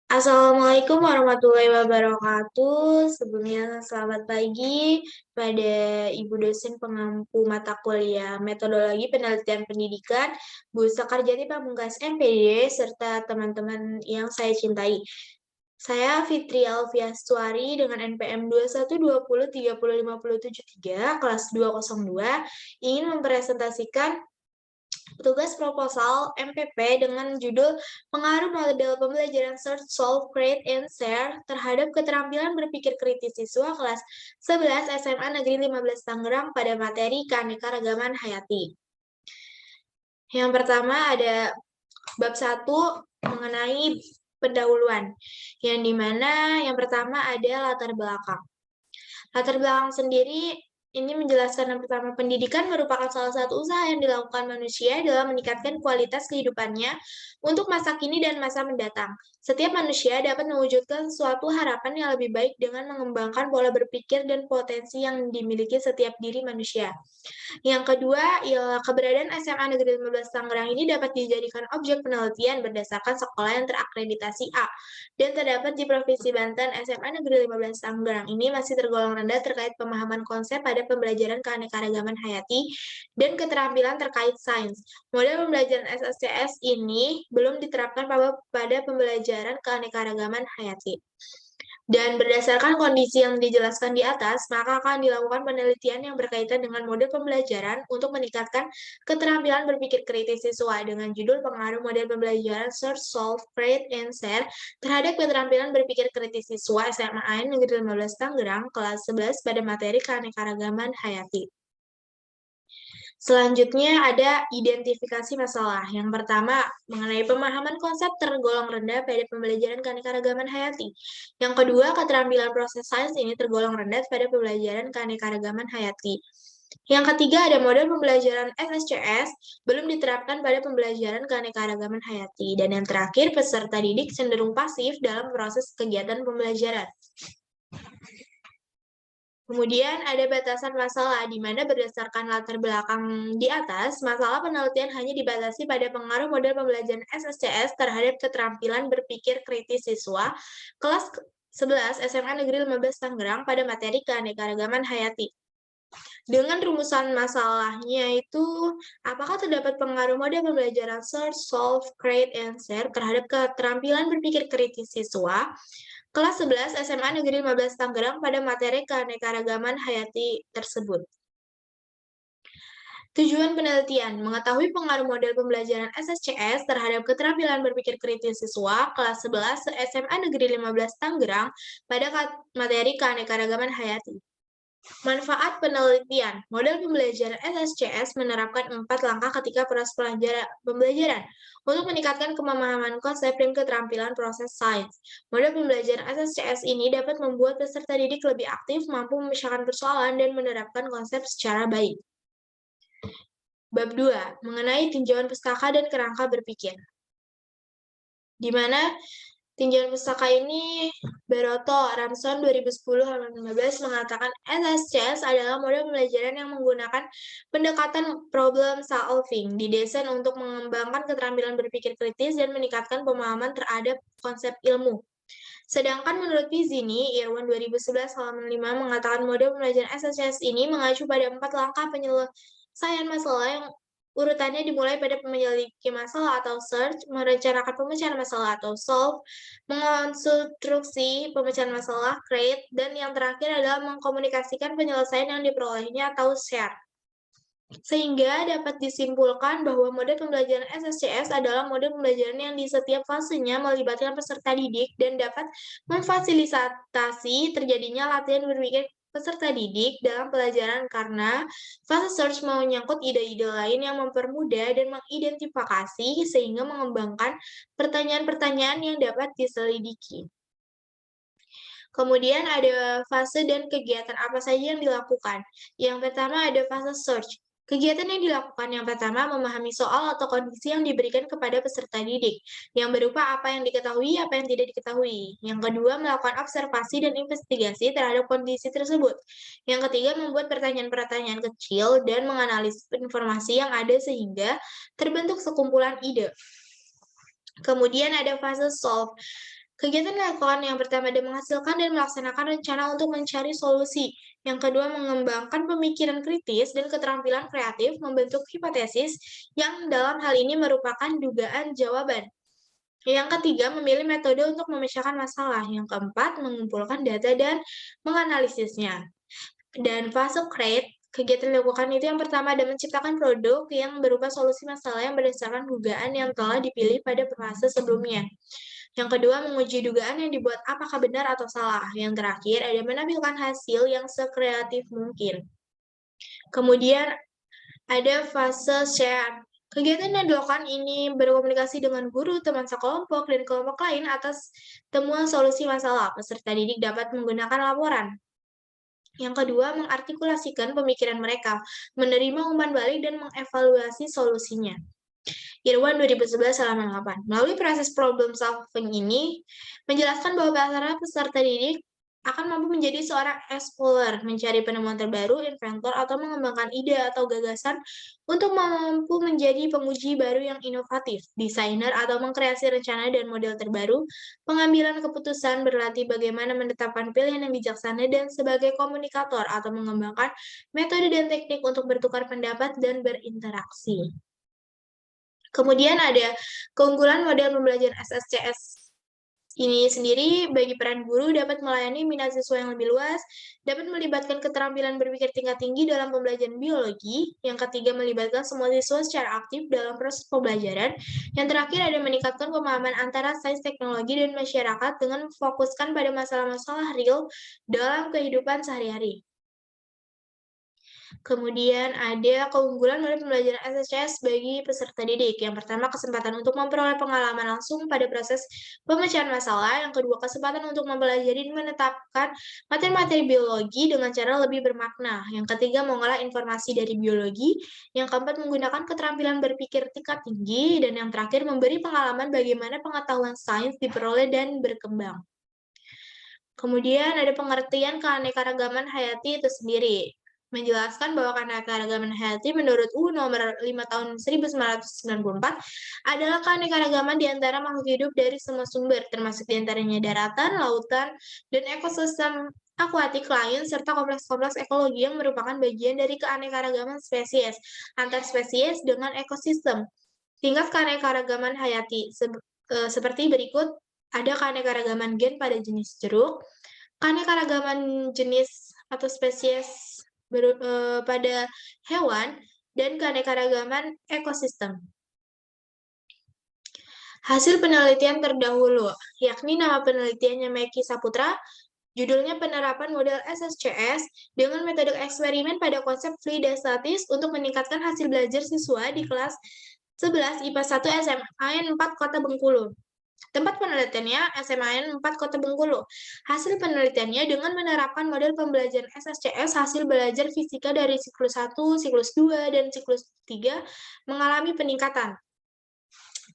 Assalamualaikum warahmatullahi wabarakatuh. Sebelumnya selamat pagi pada Ibu dosen pengampu mata kuliah Metodologi Penelitian Pendidikan, Bu Sakarjati Pamungkas MPD, serta teman-teman yang saya cintai. Saya Fitri Alfiastuari dengan NPM 2120305073 kelas 202 ingin mempresentasikan tugas proposal MPP dengan judul Pengaruh Model Pembelajaran Search, Solve, Create, and Share terhadap keterampilan berpikir kritis siswa kelas 11 SMA Negeri 15 Tangerang pada materi keanekaragaman hayati. Yang pertama ada bab 1 mengenai pendahuluan, yang dimana yang pertama ada latar belakang. Latar belakang sendiri ini menjelaskan yang pertama, pendidikan merupakan salah satu usaha yang dilakukan manusia dalam meningkatkan kualitas kehidupannya untuk masa kini dan masa mendatang. Setiap manusia dapat mewujudkan suatu harapan yang lebih baik dengan mengembangkan pola berpikir dan potensi yang dimiliki setiap diri manusia. Yang kedua, ialah keberadaan SMA Negeri 15 Tangerang ini dapat dijadikan objek penelitian berdasarkan sekolah yang terakreditasi A dan terdapat di Provinsi Banten. SMA Negeri 15 Tangerang ini masih tergolong rendah terkait pemahaman konsep pada pembelajaran keanekaragaman hayati dan keterampilan terkait sains. Model pembelajaran SSCS ini belum diterapkan pada pembelajaran keanekaragaman hayati. Dan berdasarkan kondisi yang dijelaskan di atas, maka akan dilakukan penelitian yang berkaitan dengan model pembelajaran untuk meningkatkan keterampilan berpikir kritis siswa dengan judul Pengaruh Model Pembelajaran Search, Solve, Create, and Share terhadap keterampilan berpikir kritis siswa SMA AN Negeri 15 Tangerang kelas 11 pada materi keanekaragaman hayati. Selanjutnya ada identifikasi masalah. Yang pertama, mengenai pemahaman konsep tergolong rendah pada pembelajaran keanekaragaman hayati. Yang kedua, keterampilan proses sains ini tergolong rendah pada pembelajaran keanekaragaman hayati. Yang ketiga, ada model pembelajaran SSCS belum diterapkan pada pembelajaran keanekaragaman hayati. Dan yang terakhir, peserta didik cenderung pasif dalam proses kegiatan pembelajaran. Kemudian ada batasan masalah, di mana berdasarkan latar belakang di atas, masalah penelitian hanya dibatasi pada pengaruh model pembelajaran SSCS terhadap keterampilan berpikir kritis siswa kelas 11 SMA Negeri 15 Tangerang pada materi keanekaragaman hayati. Dengan rumusan masalahnya itu, apakah terdapat pengaruh model pembelajaran Search, Solve, Create, and Share terhadap keterampilan berpikir kritis siswa kelas 11 SMA Negeri 15 Tangerang pada materi keanekaragaman hayati tersebut. Tujuan penelitian, mengetahui pengaruh model pembelajaran SSCS terhadap keterampilan berpikir kritis siswa kelas 11 SMA Negeri 15 Tangerang pada materi keanekaragaman hayati. Manfaat penelitian, model pembelajaran SSCS menerapkan 4 langkah ketika proses pembelajaran untuk meningkatkan pemahaman konsep dan keterampilan proses sains. Model pembelajaran SSCS ini dapat membuat peserta didik lebih aktif, mampu memecahkan persoalan, dan menerapkan konsep secara baik. Bab 2, mengenai tinjauan pustaka dan kerangka berpikir. Di mana tinjauan pustaka ini Beroto Ramson 2010-15 mengatakan SSCS adalah model pembelajaran yang menggunakan pendekatan problem solving, didesain untuk mengembangkan keterampilan berpikir kritis dan meningkatkan pemahaman terhadap konsep ilmu. Sedangkan menurut Pizzini, Irwan 2011-5 mengatakan model pembelajaran SSCS ini mengacu pada 4 langkah penyelesaian masalah yang urutannya dimulai pada menyelidiki masalah atau search, merencanakan pemecahan masalah atau solve, mengonstruksi pemecahan masalah, create, dan yang terakhir adalah mengkomunikasikan penyelesaian yang diperolehnya atau share. Sehingga dapat disimpulkan bahwa model pembelajaran SSCS adalah model pembelajaran yang di setiap fasenya melibatkan peserta didik dan dapat memfasilitasi terjadinya latihan berpikir peserta didik dalam pelajaran karena fase search menyangkut ide-ide lain yang mempermudah dan mengidentifikasi sehingga mengembangkan pertanyaan-pertanyaan yang dapat diselidiki. Kemudian ada fase dan kegiatan apa saja yang dilakukan. Yang pertama ada fase search. Kegiatan yang dilakukan yang pertama memahami soal atau kondisi yang diberikan kepada peserta didik, yang berupa apa yang diketahui, apa yang tidak diketahui. Yang kedua, melakukan observasi dan investigasi terhadap kondisi tersebut. Yang ketiga, membuat pertanyaan-pertanyaan kecil dan menganalisis informasi yang ada sehingga terbentuk sekumpulan ide. Kemudian ada fase solve. Kegiatan dilakukan yang pertama adalah menghasilkan dan melaksanakan rencana untuk mencari solusi. Yang kedua, mengembangkan pemikiran kritis dan keterampilan kreatif membentuk hipotesis yang dalam hal ini merupakan dugaan jawaban. Yang ketiga, memilih metode untuk memecahkan masalah. Yang keempat, mengumpulkan data dan menganalisisnya. Dan fase create, kegiatan dilakukan itu yang pertama adalah menciptakan produk yang berupa solusi masalah yang berdasarkan dugaan yang telah dipilih pada fase sebelumnya. Yang kedua, menguji dugaan yang dibuat apakah benar atau salah. Yang terakhir, ada menampilkan hasil yang sekreatif mungkin. Kemudian, ada fase share. Kegiatan yang dilakukan ini berkomunikasi dengan guru, teman sekelompok, dan kelompok lain atas temuan solusi masalah. Peserta didik dapat menggunakan laporan. Yang kedua, mengartikulasikan pemikiran mereka, menerima umpan balik, dan mengevaluasi solusinya. Irwan 2011 halaman 8. Melalui proses problem solving ini, menjelaskan bahwa para peserta didik akan mampu menjadi seorang explorer, mencari penemuan terbaru, inventor, atau mengembangkan ide atau gagasan untuk mampu menjadi penguji baru yang inovatif, desainer, atau mengkreasi rencana dan model terbaru, pengambilan keputusan, berlatih bagaimana menetapkan pilihan yang bijaksana, dan sebagai komunikator atau mengembangkan metode dan teknik untuk bertukar pendapat dan berinteraksi. Kemudian ada keunggulan model pembelajaran SSCS ini sendiri bagi peran guru dapat melayani minat siswa yang lebih luas, dapat melibatkan keterampilan berpikir tingkat tinggi dalam pembelajaran biologi, yang ketiga melibatkan semua siswa secara aktif dalam proses pembelajaran, yang terakhir ada meningkatkan pemahaman antara sains teknologi dan masyarakat dengan memfokuskan pada masalah-masalah real dalam kehidupan sehari-hari. Kemudian ada keunggulan dari pembelajaran SSCS bagi peserta didik. Yang pertama, kesempatan untuk memperoleh pengalaman langsung pada proses pemecahan masalah. Yang kedua, kesempatan untuk mempelajari dan menetapkan materi-materi biologi dengan cara lebih bermakna. Yang ketiga, mengolah informasi dari biologi. Yang keempat, menggunakan keterampilan berpikir tingkat tinggi. Dan yang terakhir, memberi pengalaman bagaimana pengetahuan sains diperoleh dan berkembang. Kemudian ada pengertian keanekaragaman hayati itu sendiri. Menjelaskan bahwa keanekaragaman hayati menurut UU nomor 5 tahun 1994 adalah keanekaragaman di antara makhluk hidup dari semua sumber, termasuk diantaranya daratan, lautan, dan ekosistem akuatik lain, serta kompleks-kompleks ekologi yang merupakan bagian dari keanekaragaman spesies, antar spesies dengan ekosistem. Tingkat keanekaragaman hayati seperti berikut, ada keanekaragaman gen pada jenis jeruk, keanekaragaman jenis atau spesies pada hewan, dan keanekaragaman ekosistem. Hasil penelitian terdahulu, yakni nama penelitiannya Meki Saputra, judulnya penerapan model SSCS dengan metode eksperimen pada konsep fluidastatis untuk meningkatkan hasil belajar siswa di kelas 11 IPA 1 SMAN 4 Kota Bengkulu. Tempat penelitiannya SMAN 4 Kota Bengkulu. Hasil penelitiannya dengan menerapkan model pembelajaran SSCS, hasil belajar fisika dari siklus 1, siklus 2, dan siklus 3 mengalami peningkatan.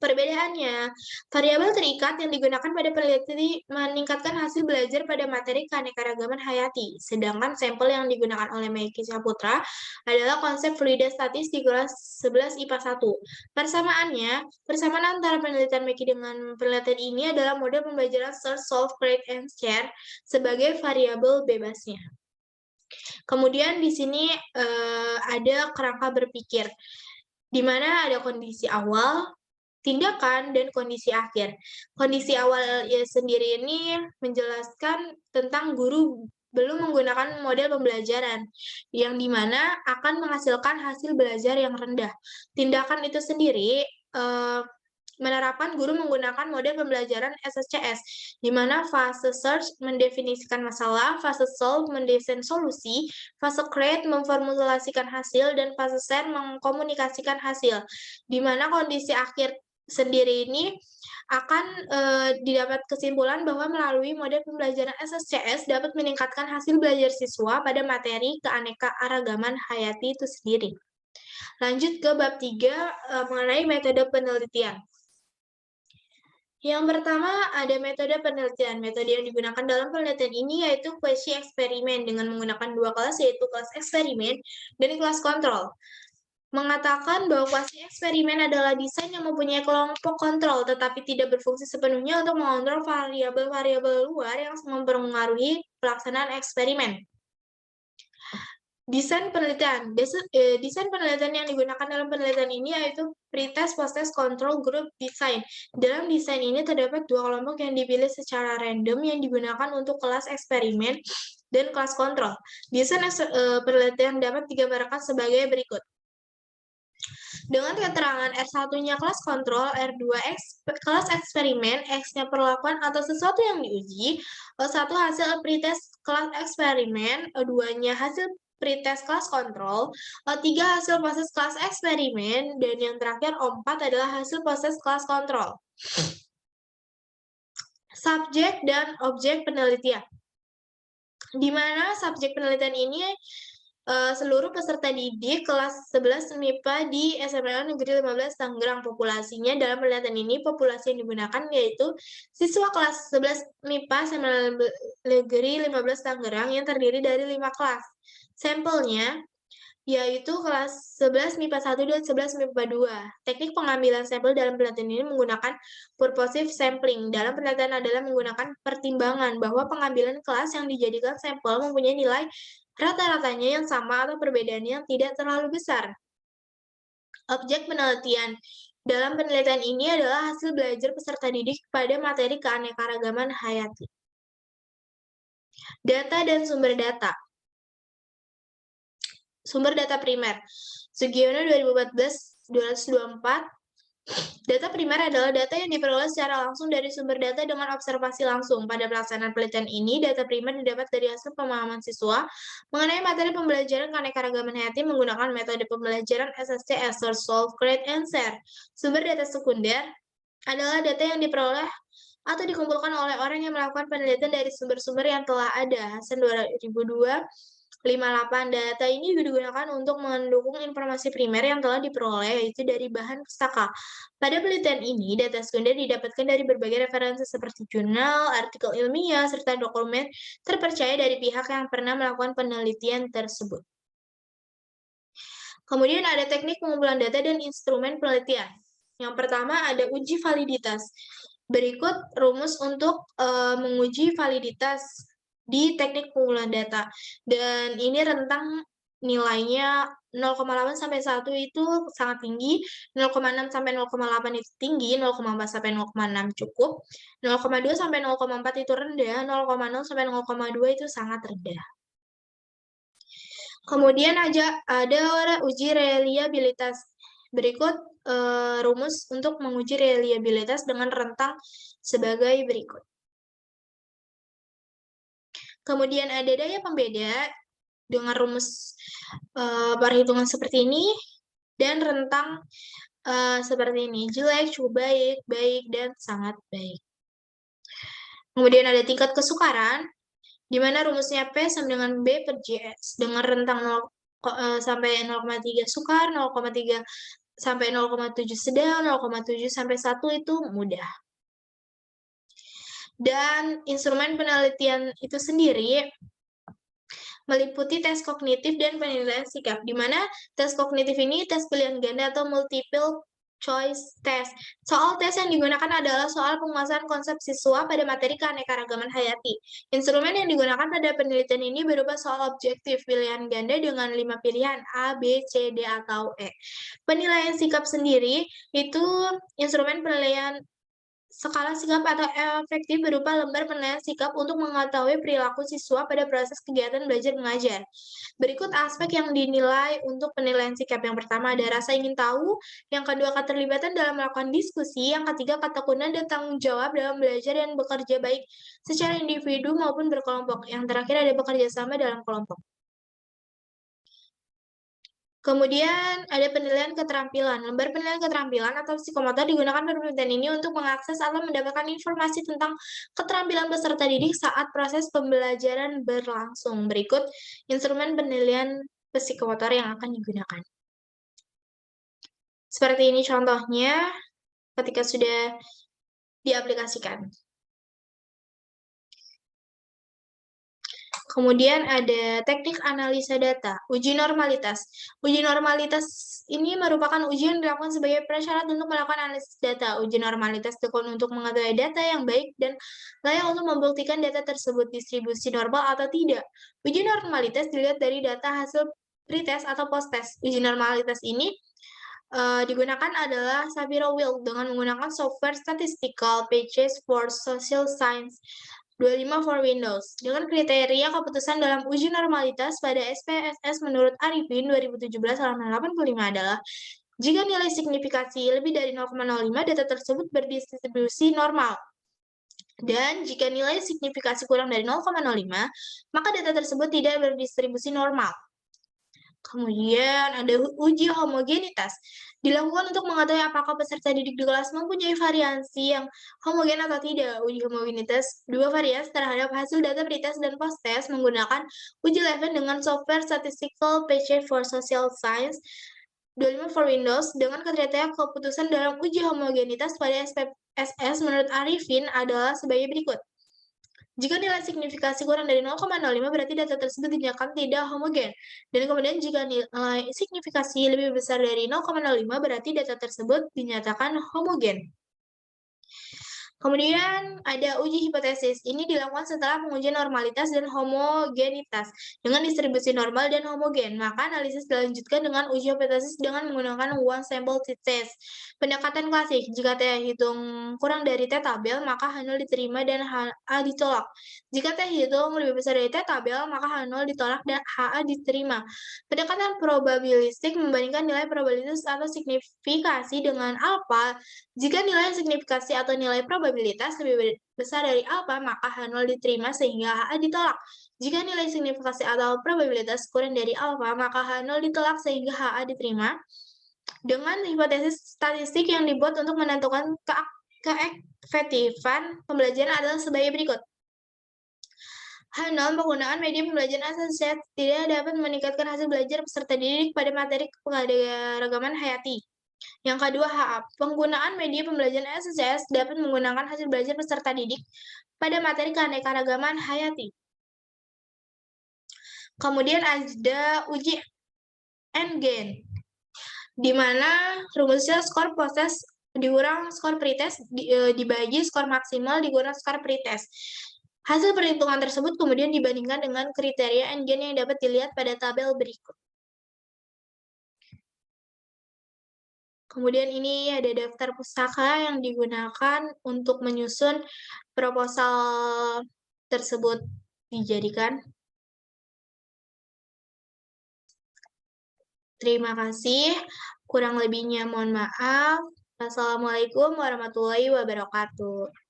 Perbedaannya, variabel terikat yang digunakan pada peneliti meningkatkan hasil belajar pada materi keanekaragaman hayati, sedangkan sampel yang digunakan oleh Meki Saputra adalah konsep fluidastatis di kelas 11 IPA 1. Persamaan antara penelitian Meki dengan penelitian ini adalah model pembelajaran search, solve, create, and share sebagai variabel bebasnya. Kemudian di sini ada kerangka berpikir, di mana ada kondisi awal, tindakan, dan kondisi akhir. Kondisi awal sendiri ini menjelaskan tentang guru belum menggunakan model pembelajaran, yang dimana akan menghasilkan hasil belajar yang rendah. Tindakan itu sendiri menerapkan guru menggunakan model pembelajaran SSCS, di mana fase search mendefinisikan masalah, fase solve mendesain solusi, fase create memformulasikan hasil, dan fase share mengkomunikasikan hasil. Di mana kondisi akhir sendiri ini akan didapat kesimpulan bahwa melalui model pembelajaran SSCS dapat meningkatkan hasil belajar siswa pada materi keanekaragaman hayati itu sendiri. Lanjut ke bab 3 mengenai metode penelitian. Yang pertama ada metode penelitian. Metode yang digunakan dalam penelitian ini yaitu kuesi eksperimen dengan menggunakan dua kelas, yaitu kelas eksperimen dan kelas kontrol. mengatakan bahwa kuasi eksperimen adalah desain yang mempunyai kelompok kontrol, tetapi tidak berfungsi sepenuhnya untuk mengontrol variabel-variabel luar yang mempengaruhi pelaksanaan eksperimen. Desain penelitian. Desain penelitian yang digunakan dalam penelitian ini yaitu pretest, post-test, control group design. Dalam desain ini terdapat dua kelompok yang dipilih secara random yang digunakan untuk kelas eksperimen dan kelas kontrol. Desain penelitian dapat digambarkan sebagai berikut. Dengan keterangan R1-nya kelas kontrol, R2 kelas eksperimen, X-nya perlakuan atau sesuatu yang diuji, O1 hasil pretest kelas eksperimen, O2-nya hasil pretest kelas kontrol, O3 hasil proses kelas eksperimen, dan yang terakhir O4 adalah hasil proses kelas kontrol. Subjek dan objek penelitian. Di mana subjek penelitian ini seluruh peserta didik kelas 11 MIPA di SMPN Negeri 15 Tangerang. Populasinya dalam penelitian ini, populasi yang digunakan yaitu siswa kelas 11 MIPA SMPN Negeri 15 Tangerang yang terdiri dari 5 kelas. Sampelnya yaitu kelas 11 MIPA 1 dan 11 MIPA 2. Teknik pengambilan sampel dalam penelitian ini menggunakan purposive sampling. Dalam penelitian adalah menggunakan pertimbangan bahwa pengambilan kelas yang dijadikan sampel mempunyai nilai rata-ratanya yang sama atau perbedaannya yang tidak terlalu besar. Objek penelitian. Dalam penelitian ini adalah hasil belajar peserta didik pada materi keanekaragaman hayati. Data dan sumber data. Sumber data primer. Sugiono 2014-224. Data primer adalah data yang diperoleh secara langsung dari sumber data dengan observasi langsung. Pada pelaksanaan penelitian ini, data primer didapat dari hasil pemahaman siswa mengenai materi pembelajaran keanekaragaman hayati menggunakan metode pembelajaran SSC, Assert, Solve, Create, and Share. Sumber data sekunder adalah data yang diperoleh atau dikumpulkan oleh orang yang melakukan penelitian dari sumber-sumber yang telah ada. Hasil 2002 58. Data ini digunakan untuk mendukung informasi primer yang telah diperoleh, yaitu dari bahan pustaka. Pada penelitian ini, data sekunder didapatkan dari berbagai referensi seperti jurnal, artikel ilmiah, serta dokumen terpercaya dari pihak yang pernah melakukan penelitian tersebut. Kemudian ada teknik pengumpulan data dan instrumen penelitian. Yang pertama ada uji validitas. Berikut rumus untuk menguji validitas di teknik pengumpulan data. Dan ini rentang nilainya 0,8 sampai 1 itu sangat tinggi, 0,6 sampai 0,8 itu tinggi, 0,4 sampai 0,6 cukup, 0,2 sampai 0,4 itu rendah, 0,0 sampai 0,2 itu sangat rendah. Kemudian ada uji reliabilitas. Berikut rumus untuk menguji reliabilitas dengan rentang sebagai berikut. Kemudian ada daya pembeda dengan rumus perhitungan seperti ini, dan rentang seperti ini, jelek, cukup baik, baik, dan sangat baik. Kemudian ada tingkat kesukaran, di mana rumusnya P sama dengan B per JS, dengan rentang 0 sampai 0,3 sukar, 0,3 sampai 0,7 sedang, 0,7 sampai 1 itu mudah. Dan instrumen penelitian itu sendiri meliputi tes kognitif dan penilaian sikap, di mana tes kognitif ini tes pilihan ganda atau multiple choice test. Soal tes yang digunakan adalah soal penguasaan konsep siswa pada materi keanekaragaman hayati. Instrumen yang digunakan pada penelitian ini berupa soal objektif pilihan ganda dengan 5 pilihan A, B, C, D, atau E. Penilaian sikap sendiri itu instrumen penilaian skala sikap atau efektif berupa lembar penilaian sikap untuk mengetahui perilaku siswa pada proses kegiatan belajar mengajar. Berikut aspek yang dinilai untuk penilaian sikap. Yang pertama ada rasa ingin tahu, yang kedua keterlibatan dalam melakukan diskusi, yang ketiga ketekunan dan tanggung jawab dalam belajar dan bekerja baik secara individu maupun berkelompok. Yang terakhir ada bekerja sama dalam kelompok. Kemudian ada penilaian keterampilan. Lembar penilaian keterampilan atau psikomotor digunakan pada penelitian ini untuk mengakses atau mendapatkan informasi tentang keterampilan peserta didik saat proses pembelajaran berlangsung. Berikut instrumen penilaian psikomotor yang akan digunakan. Seperti ini contohnya ketika sudah diaplikasikan. Kemudian ada teknik analisa data, uji normalitas. Uji normalitas ini merupakan ujian yang dilakukan sebagai prasyarat untuk melakukan analisis data. Uji normalitas dilakukan untuk mengetahui data yang baik dan layak untuk membuktikan data tersebut distribusi normal atau tidak. Uji normalitas dilihat dari data hasil pretest atau post-test. Uji normalitas ini digunakan adalah Shapiro-Wilk dengan menggunakan software statistical package for social science 25 for Windows. Dengan kriteria keputusan dalam uji normalitas pada SPSS menurut Arifin 2017 halaman 85 adalah jika nilai signifikasi lebih dari 0,05, data tersebut berdistribusi normal. Dan jika nilai signifikasi kurang dari 0,05, maka data tersebut tidak berdistribusi normal. Kemudian ada uji homogenitas. Dilakukan untuk mengetahui apakah peserta didik di kelas mempunyai variasi yang homogen atau tidak. Uji homogenitas dua variasi terhadap hasil data pretest dan post-test menggunakan uji Levin dengan software Statistical Package for Social Science 25 for Windows dengan kriteria keputusan dalam uji homogenitas pada SPSS menurut Arifin adalah sebagai berikut. Jika nilai signifikasi kurang dari 0,05 berarti data tersebut dinyatakan tidak homogen. Dan kemudian jika nilai signifikasi lebih besar dari 0,05 berarti data tersebut dinyatakan homogen. Kemudian ada uji hipotesis. Ini dilakukan setelah pengujian normalitas dan homogenitas dengan distribusi normal dan homogen. Maka analisis dilanjutkan dengan uji hipotesis dengan menggunakan one sample test. Pendekatan klasik, jika T hitung kurang dari T tabel, maka H0 diterima dan HA ditolak. Jika T hitung lebih besar dari T tabel, maka H0 ditolak dan HA diterima. Pendekatan probabilistik membandingkan nilai probabilitas atau signifikasi dengan alfa. Jika nilai signifikasi atau nilai probabilitas lebih besar dari alfa, maka H0 diterima sehingga HA ditolak. Jika nilai signifikasi atau probabilitas kurang dari alfa, maka H0 ditolak sehingga HA diterima. Dengan hipotesis statistik yang dibuat untuk menentukan keefektifan pembelajaran adalah sebagai berikut. H0, penggunaan media pembelajaran asosiatif tidak dapat meningkatkan hasil belajar peserta didik pada materi keanekaragaman hayati. Yang kedua, HA. Penggunaan media pembelajaran SSS dapat menggunakan hasil belajar peserta didik pada materi keanekaragaman hayati. Kemudian ada uji N-Gen, di mana rumusnya skor post-test dikurang skor pretest dibagi skor maksimal dikurang skor pretest. Hasil perhitungan tersebut kemudian dibandingkan dengan kriteria N-Gen yang dapat dilihat pada tabel berikut. Kemudian ini ada daftar pustaka yang digunakan untuk menyusun proposal tersebut dijadikan. Terima kasih. Kurang lebihnya mohon maaf. Wassalamualaikum warahmatullahi wabarakatuh.